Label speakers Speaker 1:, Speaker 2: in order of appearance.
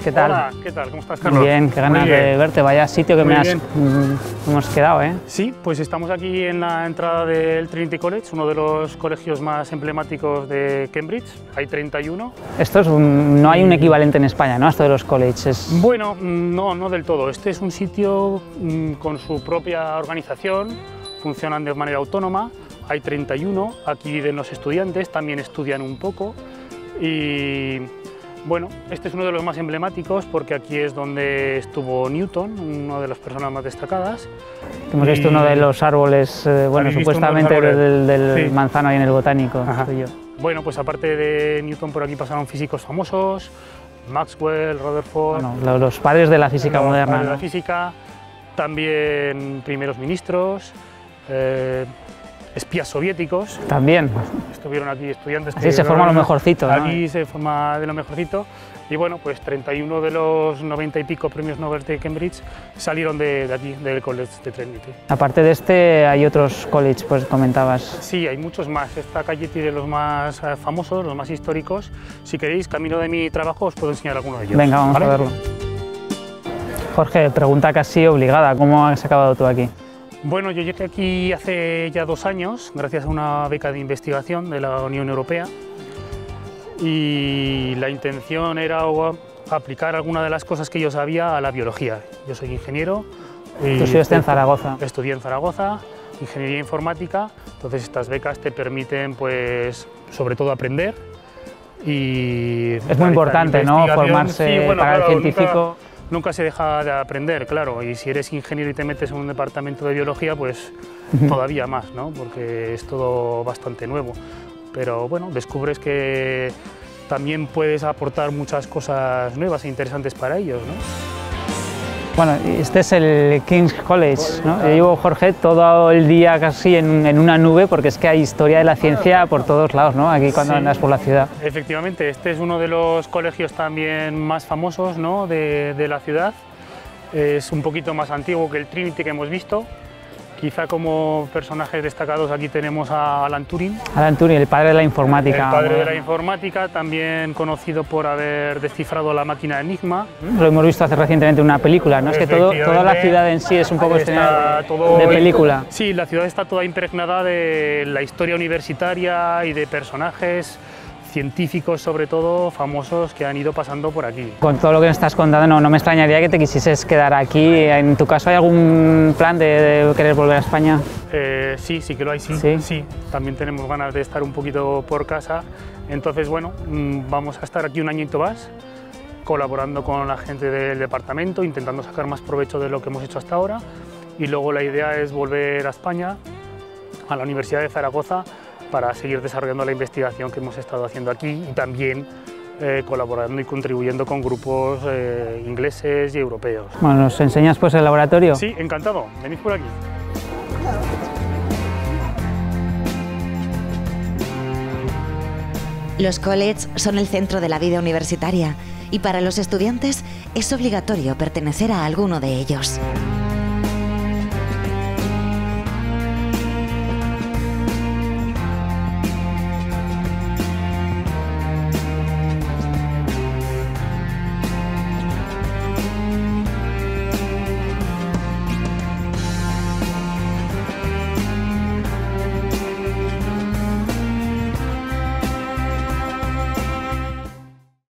Speaker 1: ¿Qué tal?
Speaker 2: Hola, ¿qué tal? ¿Cómo estás, Carlos?
Speaker 1: Bien, qué ganas de verte. Vaya sitio que hemos quedado, ¿eh?
Speaker 2: Sí, pues estamos aquí en la entrada del Trinity College, uno de los colegios más emblemáticos de Cambridge. Hay 31.
Speaker 1: Esto es no hay un equivalente en España, ¿no? Esto de los colleges.
Speaker 2: Bueno, no del todo. Este es un sitio con su propia organización, funcionan de manera autónoma. Hay 31, aquí viven los estudiantes, también estudian un poco. Y bueno, este es uno de los más emblemáticos porque aquí es donde estuvo Newton, una de las personas más destacadas.
Speaker 1: Hemos visto uno de los árboles, bueno, supuestamente del
Speaker 2: sí.
Speaker 1: manzano ahí en el botánico.
Speaker 2: Bueno, pues aparte de Newton por aquí pasaron físicos famosos, Maxwell, Rutherford...
Speaker 1: Bueno, los padres de la física moderna.
Speaker 2: De la física, también primeros ministros, espías soviéticos.
Speaker 1: También.
Speaker 2: Estuvieron aquí estudiantes.
Speaker 1: Así se forma lo mejorcito, ¿no?
Speaker 2: Aquí se forma de lo mejorcito. Y bueno, pues 31 de los 90 y pico premios Nobel de Cambridge salieron de aquí, del College de Trinity.
Speaker 1: Aparte de este, hay otros colleges, pues comentabas.
Speaker 2: Sí, hay muchos más. Esta calle tiene los más famosos, los más históricos. Si queréis, camino de mi trabajo, os puedo enseñar alguno de ellos.
Speaker 1: Venga, vamos a verlo. Jorge, pregunta casi obligada, ¿cómo has acabado tú aquí?
Speaker 2: Bueno, yo llegué aquí hace ya 2 años, gracias a una beca de investigación de la Unión Europea, y la intención era aplicar alguna de las cosas que yo sabía a la biología. Yo soy ingeniero.
Speaker 1: ¿Tú estudiaste en Zaragoza?
Speaker 2: Estudié en Zaragoza, ingeniería informática, entonces estas becas te permiten, pues, sobre todo aprender y...
Speaker 1: Es muy importante, ¿no?, formarse, sí, bueno, para claro, el científico.
Speaker 2: Nunca se deja de aprender, claro, y si eres ingeniero y te metes en un departamento de biología, pues todavía más, ¿no?, porque es todo bastante nuevo. Pero bueno, descubres que también puedes aportar muchas cosas nuevas e interesantes para ellos, ¿no?
Speaker 1: Bueno, este es el King's College, ¿no? Yo llevo, Jorge, todo el día casi en una nube, porque es que hay historia de la ciencia por todos lados, ¿no?, aquí cuando andas por la ciudad.
Speaker 2: Efectivamente, este es uno de los colegios también más famosos, ¿no?, de la ciudad. Es un poquito más antiguo que el Trinity que hemos visto. Quizá como personajes destacados aquí tenemos a Alan Turing.
Speaker 1: Alan Turing, el padre de la informática.
Speaker 2: El padre de la informática, también conocido por haber descifrado la máquina Enigma.
Speaker 1: Lo hemos visto hace recientemente en una película, ¿no? Es que toda la ciudad en sí es un poco de película.
Speaker 2: Sí, la ciudad está toda impregnada de la historia universitaria y de personajes científicos, sobre todo, famosos que han ido pasando por aquí.
Speaker 1: Con todo lo que me estás contando, no me extrañaría que te quisieses quedar aquí. ¿En tu caso hay algún plan de querer volver a España?
Speaker 2: Sí que lo hay, sí. También tenemos ganas de estar un poquito por casa. Entonces, bueno, vamos a estar aquí un añito más, colaborando con la gente del departamento, intentando sacar más provecho de lo que hemos hecho hasta ahora. Y luego la idea es volver a España, a la Universidad de Zaragoza, para seguir desarrollando la investigación que hemos estado haciendo aquí y también colaborando y contribuyendo con grupos ingleses y europeos.
Speaker 1: Bueno, ¿nos enseñas pues el laboratorio?
Speaker 2: Sí, encantado. Venid por aquí.
Speaker 3: Los colleges son el centro de la vida universitaria y para los estudiantes es obligatorio pertenecer a alguno de ellos.